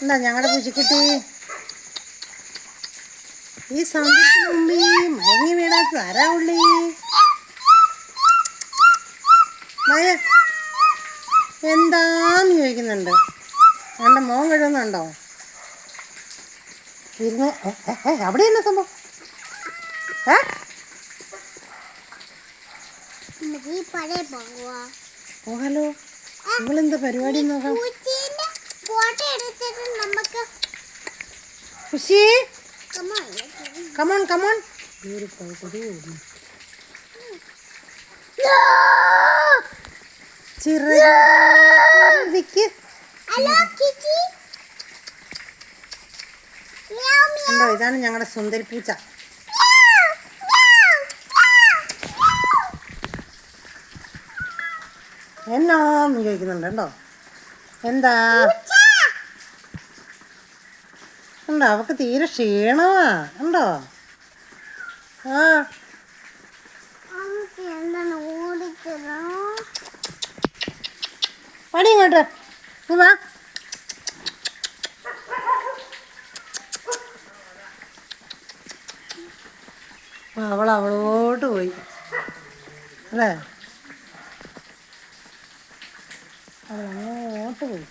എന്താ ഞങ്ങളുടെ പൂച്ചക്കുട്ടി ഈ സൗന്ദര്യത്തിന് മുമ്പ് മയങ്ങി വീണാത്ത ആരാ ഉള്ളി മയ എന്താന്ന് ചോദിക്കുന്നുണ്ട്. എൻ്റെ മോൻ കഴുകുന്നുണ്ടോ? ഇരുന്ന് അവിടെ എന്നാ സംഭവം? പോകാലോ. നിങ്ങളെന്താ പരിപാടി നോക്കാം. Kushi come on come on. ഉണ്ടോ? ഇതാണ് ഞങ്ങളുടെ സുന്ദരി പൂച്ച. എന്നാന്ന് ചോദിക്കുന്നുണ്ട് കേട്ടോ. എന്താ ഉണ്ടോ? അവൾക്ക് തീരെ ക്ഷീണമാ. ഉണ്ടോ? ആ പണി ഇങ്ങോട്ട് വാ. അവളോട്ട് പോയി അല്ലേ? അവളങ്ങോട്ട് പോയി.